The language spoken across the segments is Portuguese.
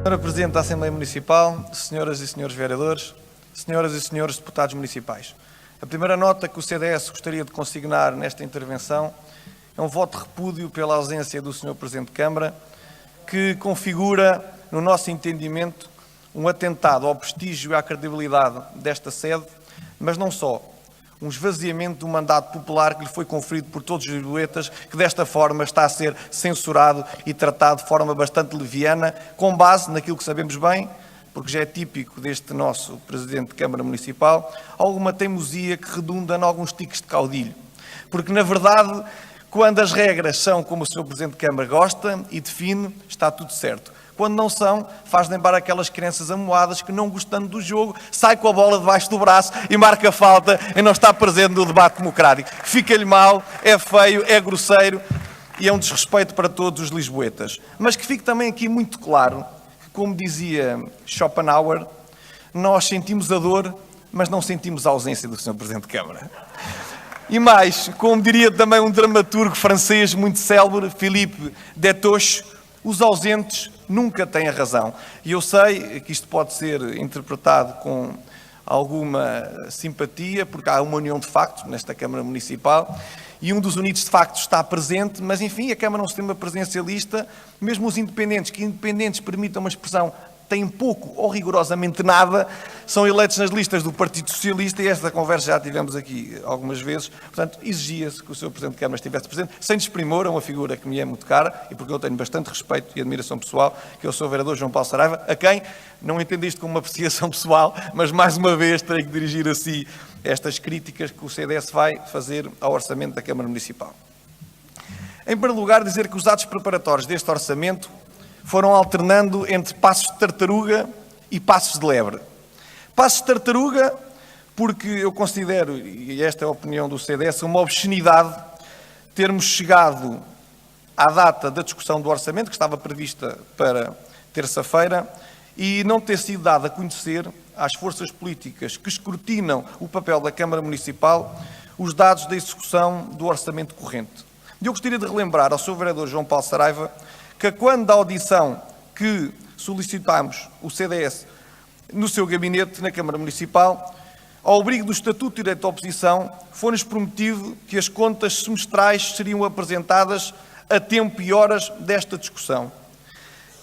Senhora Presidente da Assembleia Municipal, senhoras e senhores vereadores, senhoras e senhores deputados municipais. A primeira nota que o CDS gostaria de consignar nesta intervenção é um voto de repúdio pela ausência do Sr. Presidente de Câmara, que configura, no nosso entendimento, um atentado ao prestígio e à credibilidade desta sede, mas não só, um esvaziamento do mandato popular que lhe foi conferido por todos os lisboetas, que desta forma está a ser censurado e tratado de forma bastante leviana, com base naquilo que sabemos bem, porque já é típico deste nosso Presidente de Câmara Municipal, alguma teimosia que redunda em alguns tiques de caudilho. Porque, na verdade, quando as regras são como o Sr. Presidente de Câmara gosta e define, está tudo certo. Quando não são, faz lembrar aquelas crianças amoadas que, não gostando do jogo, sai com a bola debaixo do braço e marca falta e não está presente no debate democrático. Fica-lhe mal, é feio, é grosseiro e é um desrespeito para todos os lisboetas. Mas que fique também aqui muito claro que, como dizia Schopenhauer, nós sentimos a dor, mas não sentimos a ausência do Sr. Presidente de Câmara. E mais, como diria também um dramaturgo francês muito célebre, Philippe Detoche, os ausentes nunca têm a razão. E eu sei que isto pode ser interpretado com alguma simpatia, porque há uma união de factos nesta Câmara Municipal, e um dos unidos de facto está presente, mas enfim, a Câmara é um sistema presidencialista, mesmo os independentes, que independentes permitam uma expressão, têm pouco ou rigorosamente nada, são eleitos nas listas do Partido Socialista, e esta conversa já tivemos aqui algumas vezes. Portanto, exigia-se que o Sr. Presidente de Câmara estivesse presente, sem desprimor a uma figura que me é muito cara, e porque eu tenho bastante respeito e admiração pessoal, que é o Sr. Vereador João Paulo Saraiva, a quem não entendo isto como uma apreciação pessoal, mas mais uma vez terei que dirigir a si estas críticas que o CDS vai fazer ao orçamento da Câmara Municipal. Em primeiro lugar, dizer que os atos preparatórios deste orçamento foram alternando entre passos de tartaruga e passos de lebre. Passos de tartaruga, porque eu considero, e esta é a opinião do CDS, uma obscenidade termos chegado à data da discussão do orçamento, que estava prevista para terça-feira, e não ter sido dado a conhecer às forças políticas que escrutinam o papel da Câmara Municipal os dados da execução do orçamento corrente. E eu gostaria de relembrar ao Sr. Vereador João Paulo Saraiva que, quando da audição que solicitámos o CDS no seu gabinete na Câmara Municipal, ao abrigo do Estatuto de Direito à Oposição, foi-nos prometido que as contas semestrais seriam apresentadas a tempo e horas desta discussão.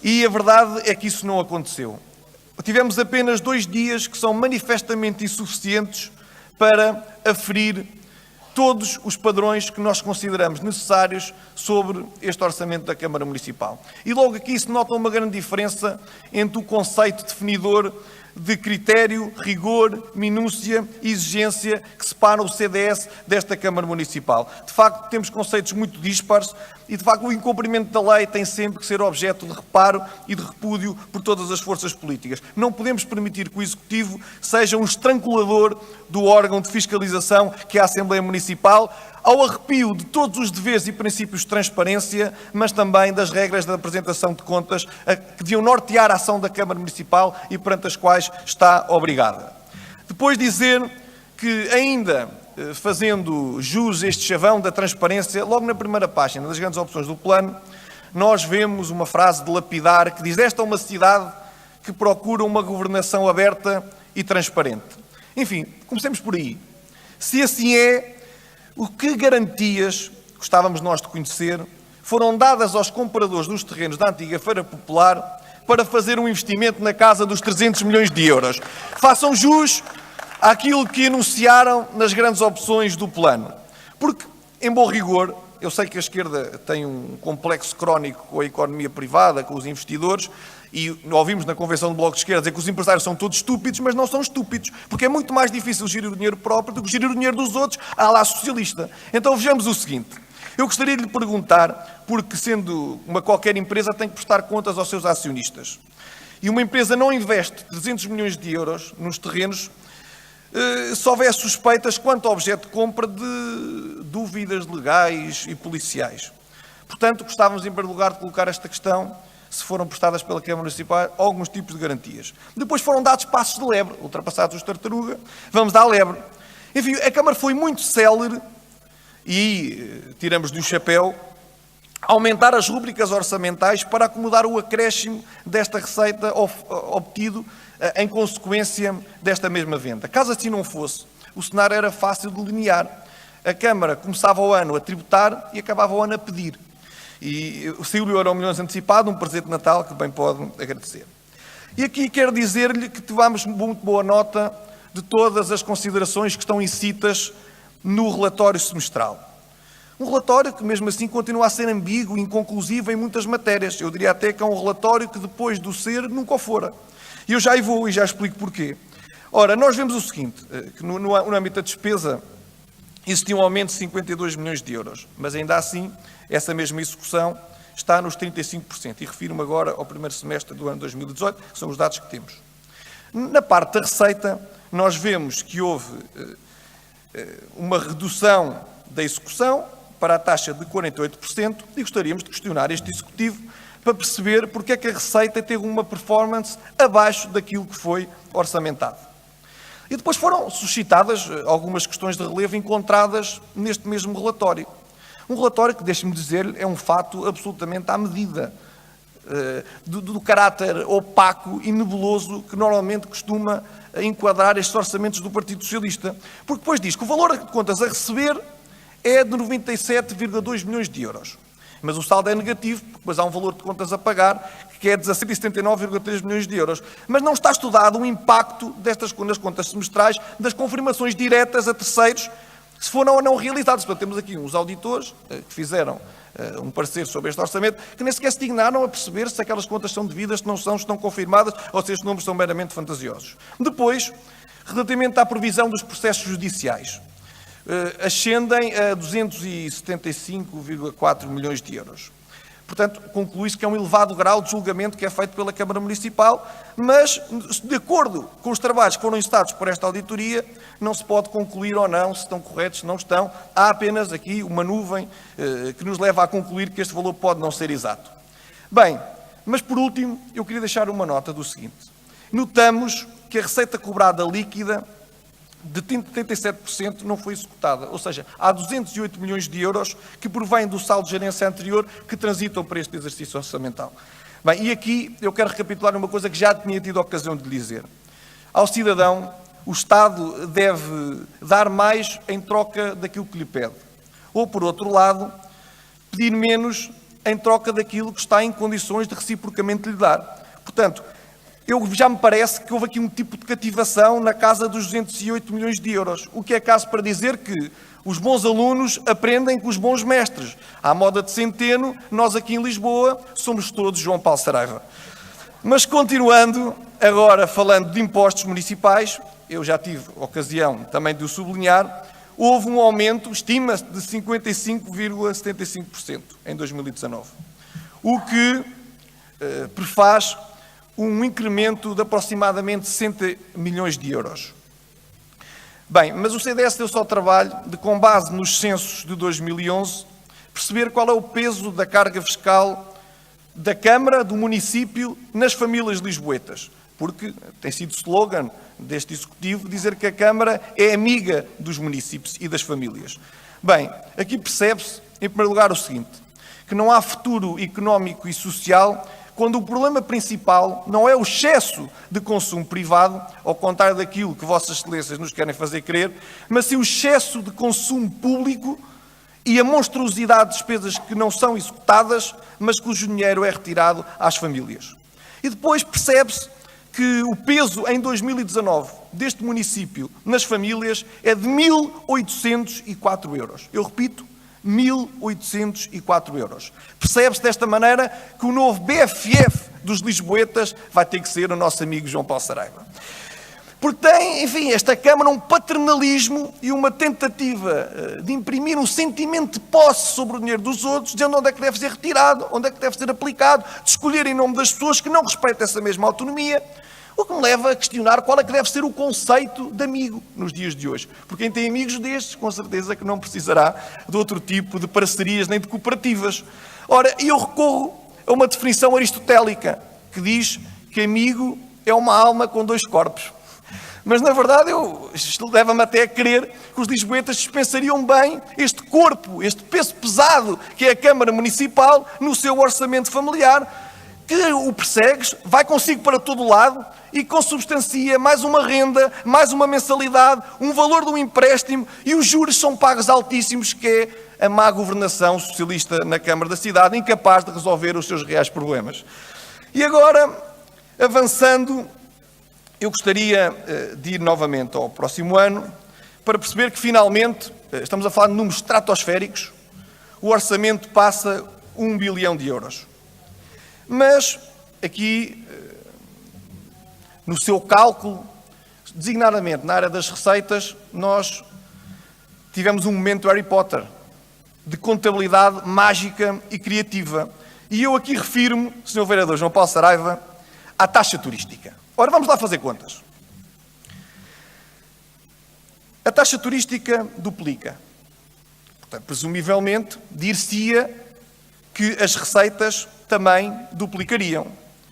E a verdade é que isso não aconteceu. Tivemos apenas 2 dias que são manifestamente insuficientes para aferir todos os padrões que nós consideramos necessários sobre este orçamento da Câmara Municipal. E logo aqui se nota uma grande diferença entre o conceito definidor de critério, rigor, minúcia e exigência que separa o CDS desta Câmara Municipal. De facto, temos conceitos muito dispares e, de facto, o incumprimento da lei tem sempre que ser objeto de reparo e de repúdio por todas as forças políticas. Não podemos permitir que o Executivo seja um estrangulador do órgão de fiscalização que é a Assembleia Municipal, ao arrepio de todos os deveres e princípios de transparência, mas também das regras da apresentação de contas que deviam nortear a ação da Câmara Municipal e perante as quais está obrigada. Depois dizer que, ainda fazendo jus a este chavão da transparência, logo na primeira página das grandes opções do plano, nós vemos uma frase de lapidar que diz: esta é uma cidade que procura uma governação aberta e transparente. Enfim, comecemos por aí. Se assim é, o que garantias, gostávamos nós de conhecer, foram dadas aos compradores dos terrenos da antiga Feira Popular para fazer um investimento na casa dos 300 milhões de euros? Façam jus àquilo que anunciaram nas grandes opções do plano. Porque, em bom rigor, eu sei que a esquerda tem um complexo crónico com a economia privada, com os investidores, e ouvimos na Convenção do Bloco de Esquerda dizer que os empresários são todos estúpidos, mas não são estúpidos, porque é muito mais difícil gerir o dinheiro próprio do que gerir o dinheiro dos outros à la socialista. Então vejamos o seguinte: eu gostaria de lhe perguntar, porque sendo uma qualquer empresa tem que prestar contas aos seus acionistas, e uma empresa não investe 300 milhões de euros nos terrenos se houver suspeitas quanto ao objeto de compra de dúvidas legais e policiais. Portanto, gostávamos em primeiro lugar de colocar esta questão: se foram prestadas pela Câmara Municipal alguns tipos de garantias. Depois foram dados passos de lebre, ultrapassados os tartaruga, vamos dar lebre. Enfim, a Câmara foi muito célere e tiramos-lhe o chapéu, aumentar as rúbricas orçamentais para acomodar o acréscimo desta receita obtido em consequência desta mesma venda. Caso assim não fosse, o cenário era fácil de delinear. A Câmara começava o ano a tributar e acabava o ano a pedir. E saiu-lhe o Euromilhões antecipado, um presente de Natal que bem pode agradecer. E aqui quero dizer-lhe que tivemos muito boa nota de todas as considerações que estão inscritas no relatório semestral. Um relatório que, mesmo assim, continua a ser ambíguo e inconclusivo em muitas matérias. Eu diria até que é um relatório que, depois do ser, nunca o fora. E eu já aí vou e já explico porquê. Ora, nós vemos o seguinte, que no âmbito da despesa existia um aumento de 52 milhões de euros, mas ainda assim, essa mesma execução está nos 35%. E refiro-me agora ao primeiro semestre do ano 2018, que são os dados que temos. Na parte da receita, nós vemos que houve uma redução da execução para a taxa de 48% e gostaríamos de questionar este Executivo para perceber porque é que a receita teve uma performance abaixo daquilo que foi orçamentado. E depois foram suscitadas algumas questões de relevo encontradas neste mesmo relatório. Um relatório que, deixe-me dizer-lhe, é um fato absolutamente à medida do caráter opaco e nebuloso que normalmente costuma enquadrar estes orçamentos do Partido Socialista. Porque depois diz que o valor de contas a receber é de 97,2 milhões de euros. Mas o saldo é negativo, porque depois há um valor de contas a pagar, que é 17,79,3 milhões de euros. Mas não está estudado o impacto nas contas semestrais das confirmações diretas a terceiros, se foram ou não realizadas. Portanto, temos aqui uns auditores que fizeram um parecer sobre este orçamento, que nem sequer se dignaram a perceber se aquelas contas são devidas, se não são, se estão confirmadas, ou se estes números são meramente fantasiosos. Depois, relativamente à previsão dos processos judiciais, ascendem a 275,4 milhões de euros. Portanto, conclui-se que é um elevado grau de julgamento que é feito pela Câmara Municipal, mas, de acordo com os trabalhos que foram instados por esta auditoria, não se pode concluir ou não se estão corretos, se não estão. Há apenas aqui uma nuvem que nos leva a concluir que este valor pode não ser exato. Bem, mas por último, eu queria deixar uma nota do seguinte. Notamos que a receita cobrada líquida de 37% não foi executada. Ou seja, há 208 milhões de euros que provêm do saldo de gerência anterior que transitam para este exercício orçamental. Bem, e aqui eu quero recapitular uma coisa que já tinha tido a ocasião de lhe dizer. Ao cidadão, o Estado deve dar mais em troca daquilo que lhe pede. Ou, por outro lado, pedir menos em troca daquilo que está em condições de reciprocamente lhe dar. Portanto, já me parece que houve aqui um tipo de cativação na casa dos 208 milhões de euros. O que é caso para dizer que os bons alunos aprendem com os bons mestres. À moda de Centeno, nós aqui em Lisboa somos todos João Paulo Saraiva. Mas continuando, agora falando de impostos municipais, eu já tive ocasião também de o sublinhar, houve um aumento, estima-se, de 55,75% em 2019. O que prefaz um incremento de aproximadamente 60 milhões de euros. Bem, mas o CDS deu só o trabalho de, com base nos censos de 2011, perceber qual é o peso da carga fiscal da Câmara, do município, nas famílias lisboetas. Porque tem sido slogan deste Executivo dizer que a Câmara é amiga dos municípios e das famílias. Bem, aqui percebe-se, em primeiro lugar, o seguinte, que não há futuro económico e social quando o problema principal não é o excesso de consumo privado, ao contrário daquilo que Vossas Excelências nos querem fazer crer, mas sim o excesso de consumo público e a monstruosidade de despesas que não são executadas, mas cujo dinheiro é retirado às famílias. E depois percebe-se que o peso em 2019 deste município nas famílias é de 1.804 euros. Eu repito, 1.804 euros. Percebe-se desta maneira que o novo BFF dos lisboetas vai ter que ser o nosso amigo João Paulo Saraiva. Porque tem, enfim, esta Câmara um paternalismo e uma tentativa de imprimir um sentimento de posse sobre o dinheiro dos outros, dizendo onde é que deve ser retirado, onde é que deve ser aplicado, de escolher em nome das pessoas que não respeitam essa mesma autonomia. O que me leva a questionar qual é que deve ser o conceito de amigo nos dias de hoje. Porque quem tem amigos destes, com certeza que não precisará de outro tipo de parcerias nem de cooperativas. Ora, eu recorro a uma definição aristotélica que diz que amigo é uma alma com dois corpos. Mas, na verdade, isto leva-me até a crer que os lisboetas dispensariam bem este corpo, este peso pesado que é a Câmara Municipal no seu orçamento familiar, que o persegues, vai consigo para todo lado e consubstancia mais uma renda, mais uma mensalidade, um valor de um empréstimo e os juros são pagos altíssimos, que é a má governação socialista na Câmara da cidade, incapaz de resolver os seus reais problemas. E agora, avançando, eu gostaria de ir novamente ao próximo ano para perceber que finalmente, estamos a falar de números estratosféricos, o orçamento passa 1 bilhão de euros. Mas aqui, no seu cálculo, designadamente na área das receitas, nós tivemos um momento Harry Potter, de contabilidade mágica e criativa. E eu aqui refiro-me, Sr. Vereador João Paulo Saraiva, à taxa turística. Ora, vamos lá fazer contas. A taxa turística duplica. Portanto, presumivelmente, dir-se-ia que as receitas também duplicariam.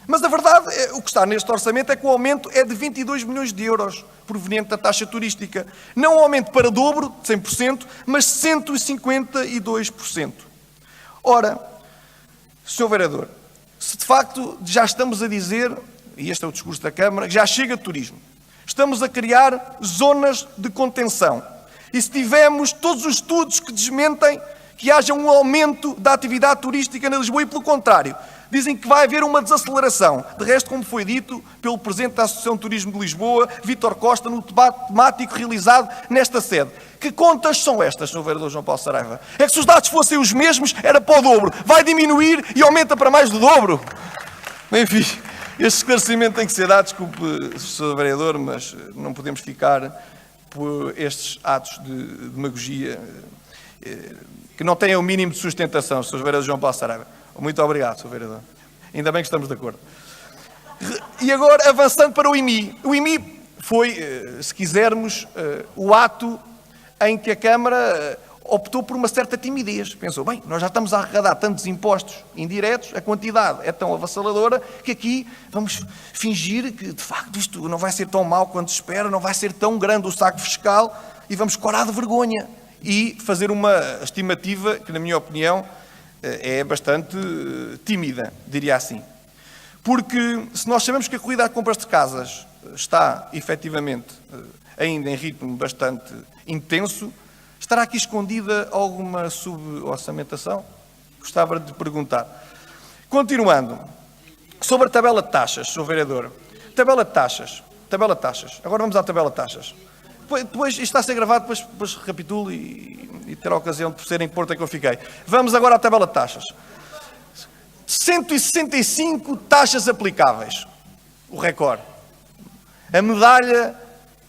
Mas a verdade, o que está neste orçamento é que o aumento é de 22 milhões de euros, proveniente da taxa turística. Não um aumento para dobro, de 100%, mas 152%. Ora, Sr. Vereador, se de facto já estamos a dizer, e este é o discurso da Câmara, que já chega de turismo, estamos a criar zonas de contenção, e se tivermos todos os estudos que desmentem que haja um aumento da atividade turística na Lisboa e, pelo contrário, dizem que vai haver uma desaceleração. De resto, como foi dito pelo Presidente da Associação de Turismo de Lisboa, Vítor Costa, no debate temático realizado nesta sede. Que contas são estas, Sr. Vereador João Paulo Saraiva? É que se os dados fossem os mesmos, era para o dobro. Vai diminuir e aumenta para mais do dobro. Enfim, este esclarecimento tem que ser dado, desculpe, Sr. Vereador, mas não podemos ficar por estes atos de demagogia que não têm o mínimo de sustentação, Sr. Vereador João Paulo Saraiva. Muito obrigado, Sr. Vereador. Ainda bem que estamos de acordo. E agora, avançando para o IMI. O IMI foi, se quisermos, o ato em que a Câmara optou por uma certa timidez. Pensou, bem, nós já estamos a arrecadar tantos impostos indiretos, a quantidade é tão avassaladora, que aqui vamos fingir que, de facto, isto não vai ser tão mau quanto se espera, não vai ser tão grande o saco fiscal, e vamos corar de vergonha. E fazer uma estimativa que, na minha opinião, é bastante tímida, diria assim. Porque se nós sabemos que a corrida a compras de casas está, efetivamente, ainda em ritmo bastante intenso, estará aqui escondida alguma suborçamentação? Gostava de perguntar. Continuando, sobre a tabela de taxas, Sr. Vereador. Tabela de taxas. Agora vamos à tabela de taxas. Depois, isto está a ser gravado, depois recapitulo e terá a ocasião de perceberem que ponto é que eu fiquei. Vamos agora à tabela de taxas. 165 taxas aplicáveis. O recorde. A medalha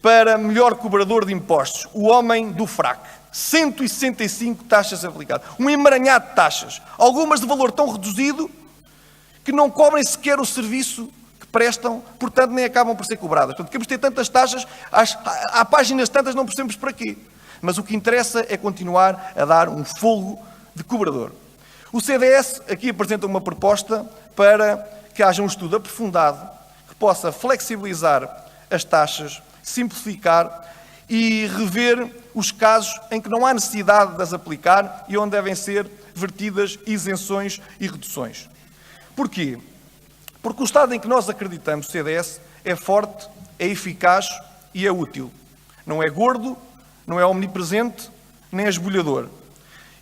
para melhor cobrador de impostos. O homem do frac. 165 taxas aplicadas. Um emaranhado de taxas. Algumas de valor tão reduzido que não cobrem sequer o serviço que prestam, portanto nem acabam por ser cobradas. Portanto, queremos ter tantas taxas, há páginas tantas, não percebemos para quê. Mas o que interessa é continuar a dar um fogo de cobrador. O CDS aqui apresenta uma proposta para que haja um estudo aprofundado que possa flexibilizar as taxas, simplificar e rever os casos em que não há necessidade de as aplicar e onde devem ser vertidas isenções e reduções. Porquê? Porque o Estado em que nós acreditamos, o CDS, é forte, é eficaz e é útil. Não é gordo, não é omnipresente, nem é esbulhador.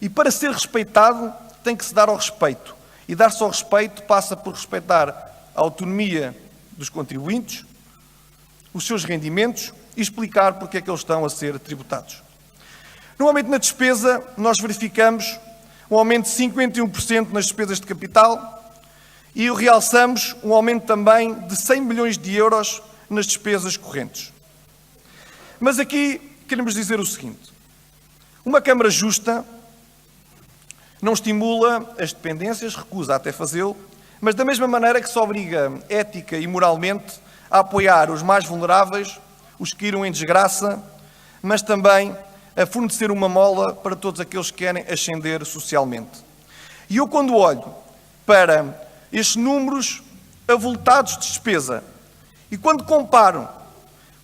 E para ser respeitado, tem que se dar ao respeito. E dar-se ao respeito passa por respeitar a autonomia dos contribuintes, os seus rendimentos e explicar porque é que eles estão a ser tributados. No aumento na despesa, nós verificamos um aumento de 51% nas despesas de capital e realçamos um aumento também de 100 milhões de euros nas despesas correntes. Mas aqui queremos dizer o seguinte: uma Câmara justa não estimula as dependências, recusa até fazê-lo, mas da mesma maneira que se obriga ética e moralmente a apoiar os mais vulneráveis, os que caíram em desgraça, mas também a fornecer uma mola para todos aqueles que querem ascender socialmente. E eu, quando olho para estes números avultados de despesa e quando comparo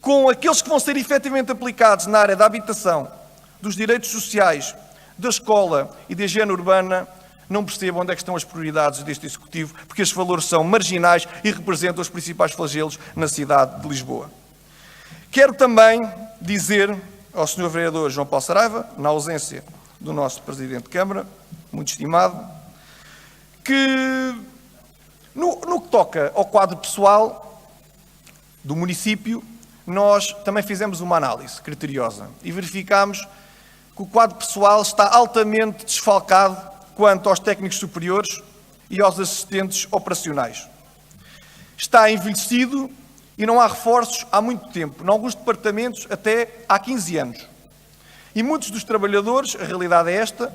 com aqueles que vão ser efetivamente aplicados na área da habitação, dos direitos sociais, da escola e da higiene urbana, não percebo onde é que estão as prioridades deste Executivo, porque estes valores são marginais e representam os principais flagelos na cidade de Lisboa. Quero também dizer ao Sr. Vereador João Paulo Saraiva, na ausência do nosso Presidente de Câmara, muito estimado, que no que toca ao quadro pessoal do município, nós também fizemos uma análise criteriosa e verificámos que o quadro pessoal está altamente desfalcado quanto aos técnicos superiores e aos assistentes operacionais. Está envelhecido e não há reforços há muito tempo, em alguns departamentos até há 15 anos. E muitos dos trabalhadores, a realidade é esta,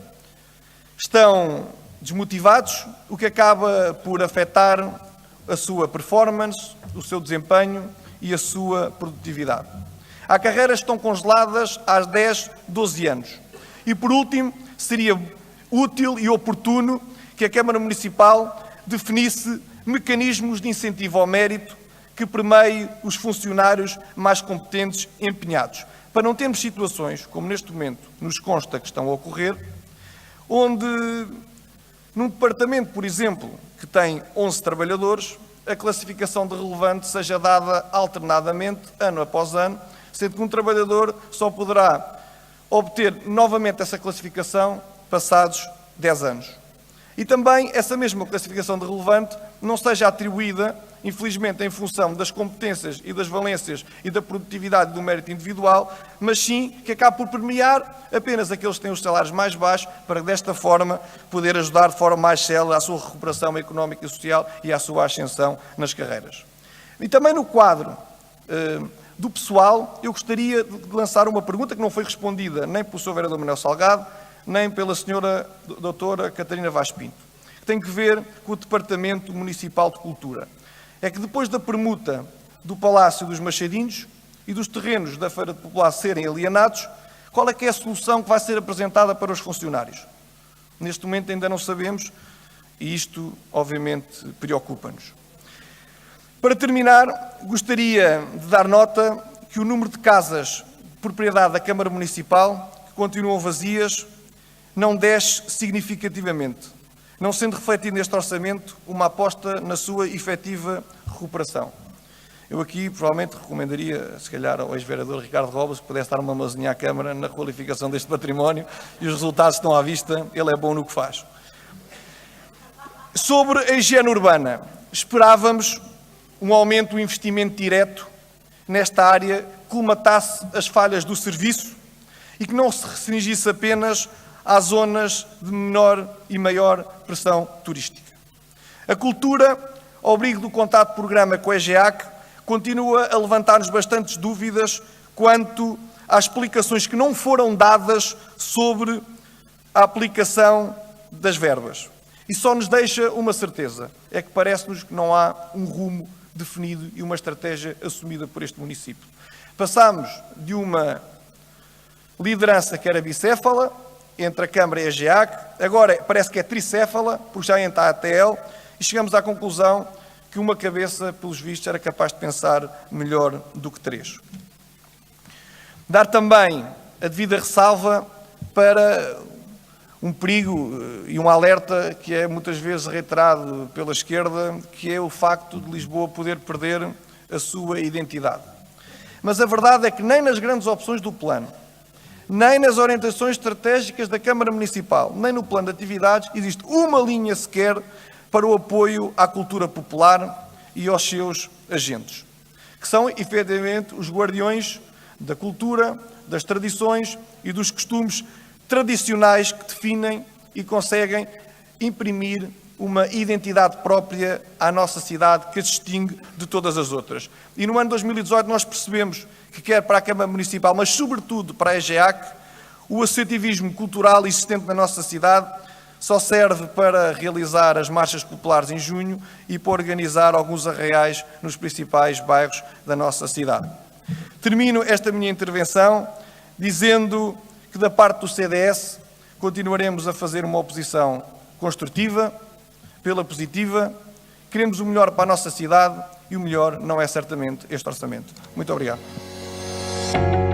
estão desmotivados, o que acaba por afetar a sua performance, o seu desempenho e a sua produtividade. Há carreiras que estão congeladas há 10, 12 anos. E por último, seria útil e oportuno que a Câmara Municipal definisse mecanismos de incentivo ao mérito que permeie os funcionários mais competentes e empenhados, para não termos situações, como neste momento nos consta que estão a ocorrer, onde num departamento, por exemplo, que tem 11 trabalhadores, a classificação de relevante seja dada alternadamente, ano após ano, sendo que um trabalhador só poderá obter novamente essa classificação passados 10 anos. E também essa mesma classificação de relevante não seja atribuída, infelizmente, em função das competências e das valências e da produtividade do mérito individual, mas sim que acabe por premiar apenas aqueles que têm os salários mais baixos, para desta forma poder ajudar de forma mais célere à sua recuperação económica e social e à sua ascensão nas carreiras. E também no quadro do pessoal, eu gostaria de lançar uma pergunta que não foi respondida nem pelo Sr. Vereador Manuel Salgado, nem pela Sra. Doutora Catarina Vaz Pinto, que tem que ver com o Departamento Municipal de Cultura. É que depois da permuta do Palácio dos Machadinhos e dos terrenos da Feira de Popular serem alienados, qual é que é a solução que vai ser apresentada para os funcionários? Neste momento ainda não sabemos e isto, obviamente, preocupa-nos. Para terminar, gostaria de dar nota que o número de casas de propriedade da Câmara Municipal que continuam vazias não desce significativamente, não sendo refletido neste orçamento uma aposta na sua efetiva recuperação. Eu aqui provavelmente recomendaria, se calhar, ao ex-vereador Ricardo Robles, que pudesse dar uma mãozinha à Câmara na qualificação deste património, e os resultados estão à vista, ele é bom no que faz. Sobre a higiene urbana, esperávamos um aumento do investimento direto nesta área que colmatasse as falhas do serviço e que não se restringisse apenas às zonas de menor e maior pressão turística. A cultura, ao abrigo do contato programa com a EGEAC, continua a levantar-nos bastantes dúvidas quanto às explicações que não foram dadas sobre a aplicação das verbas. E só nos deixa uma certeza, é que parece-nos que não há um rumo definido e uma estratégia assumida por este município. Passámos de uma liderança que era bicéfala, entre a Câmara e a EGEAC, agora parece que é tricéfala, porque já entra a ATL, e chegamos à conclusão que uma cabeça, pelos vistos, era capaz de pensar melhor do que três. Dar também a devida ressalva para um perigo e um alerta que é muitas vezes reiterado pela esquerda, que é o facto de Lisboa poder perder a sua identidade. Mas a verdade é que nem nas grandes opções do plano, nem nas orientações estratégicas da Câmara Municipal, nem no plano de atividades, existe uma linha sequer para o apoio à cultura popular e aos seus agentes, que são, efetivamente, os guardiões da cultura, das tradições e dos costumes tradicionais que definem e conseguem imprimir uma identidade própria à nossa cidade que a distingue de todas as outras. E no ano 2018 nós percebemos que quer para a Câmara Municipal, mas sobretudo para a EGEAC, o associativismo cultural existente na nossa cidade só serve para realizar as marchas populares em junho e para organizar alguns arraiais nos principais bairros da nossa cidade. Termino esta minha intervenção dizendo que da parte do CDS continuaremos a fazer uma oposição construtiva, pela positiva, queremos o melhor para a nossa cidade e o melhor não é certamente este orçamento. Muito obrigado. Obrigado.